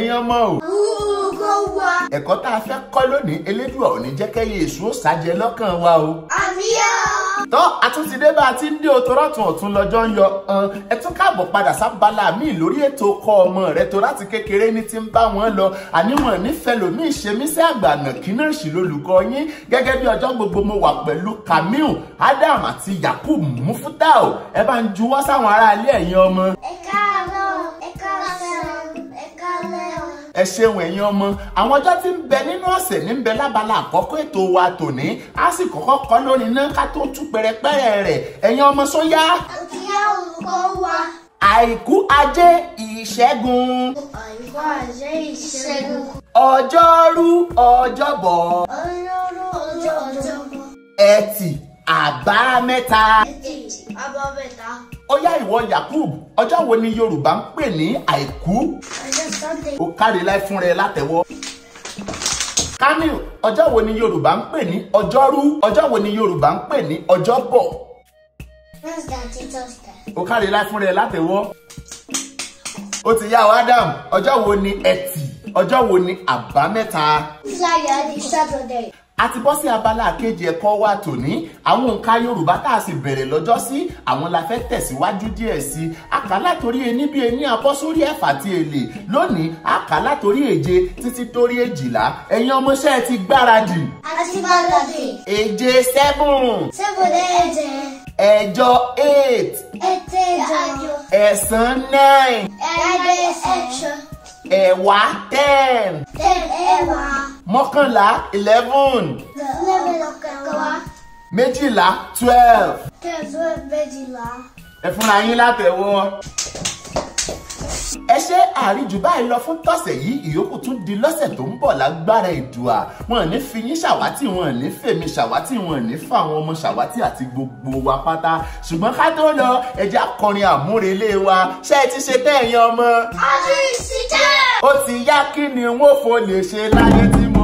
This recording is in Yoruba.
ẹ̀yin ọmọ o. ẹ̀kọ́ tá a fẹ́ kọ́ lónìí elédùà ò ní jẹ́ kẹ́yẹ èṣù ó ṣàjẹ́ lọ́kàn wa o. àmín o. tọ́ àtúntìdé bá a ti ń dé òtòrọ́tún ọ̀tún lọ́jọ́ ń yọ ẹ tún káàbọ̀ padà sábàlá mi lórí ètò kọ́ ọmọ rẹ tó láti kékeré ní ti ń bá wọn lọ àníwọ̀n nífẹ̀ẹ́ lòmí ìṣemísẹ́ àgbànà kí náà sì lólùkọ́ yín gẹ́gẹ́ bí ọjọ́ gbogbo mo wà pẹ̀lú Kamiu Adam àti Yakub Mufutau ẹ bá ń juwọ́ sáwọn aráalé ẹ̀yin ọmọ. ẹ káàárọ̀ ẹ káàsán ẹ káalẹ́ o. ẹ ṣeun ẹ̀yin ọmọ àwọn ọjọ́ tí ń bẹ nínú ọ̀sẹ̀ ní ń bẹ lábala àkọ́kọ́ ètò wa tòní á sì kọ́kọ́ kọ́ lórí náà ká tó tú pẹ̀rẹ̀pẹ̀rẹ̀ rẹ̀ ẹ̀yin ọmọ sóyá. àtìyá olùkọ́ wa. àìkú ajé ìṣẹ́gun. àìkú ajé ìṣẹ́gun. ọjọ́rú ọjọ́bọ̀. ọjọ́rú ọjọ́bọ̀. ẹtì àbámẹ́ta. ẹtì àbámẹ́ta. ó yá ìwọ Yakub ọjọ́ wo ni Yorùbá ń pè ní àìkú? ọjọ́ Sunday. ó kárí láì fún rẹ látẹ̀wọ́. Kamiu ọjọ́ wo ni Yorùbá ń pè ní ọjọ́rú? ọjọ́ wo ni Yorùbá ń pè ní ọjọ́bọ̀? Wednesday àti Thursday. ó kárí láì fún rẹ látẹ̀wọ́. ó ti yá o Adam ọjọ́ wo ni ẹtì? ọjọ́ wo ni àbámẹ́ta? Friday àti Saturday. a ti bọ́ sí abala kejì ẹ̀kọ́ wa tòní àwọn òǹkà Yorùbá tá a sì bẹ̀rẹ̀ lọ́jọ́ sí àwọn la fẹ́ tẹ̀síwájú díẹ̀ sí a kà látòrí ení bí ení abọ́ sórí ẹ̀fà àti èlé lónìí a kà látòrí èje títí dórí èjìlá ẹ̀yin ọmọọṣẹ́ ti gbáradì. àti gbáradì. èje 7. 7 èje. ẹ̀jọ 8. ẹ̀jọ. ẹ̀sán 9. ẹ̀sán. ẹ̀wá 10. ẹ̀wá. mọ́kànlá 11. 11 ọ̀kànlá. méjìlá 12. 12 méjìlá. ẹ fúnra yín látẹ̀wọ́. ẹ ṣe àríjù báyìí lọ fún tọ̀sẹ̀ yìí ìyókù tún di lọ́sẹ̀ tó ń bọ̀ lágbára Èdùà wọn ò ní fi yín ṣàwátì wọn ò ní fèmí ṣàwátì wọn ò ní fáwọn ọmọ ṣàwátì àti gbogbo wa pátá ṣùgbọ́n ká tó lọ ẹ jẹ́ akọrin àmúrelé wa ṣé ẹ ti ṣe tẹ́ ẹ̀yin ọmọ. àti ìsìtẹ́. ó ti yá kí ni wọ́n fò lè ṣe láyé tí mo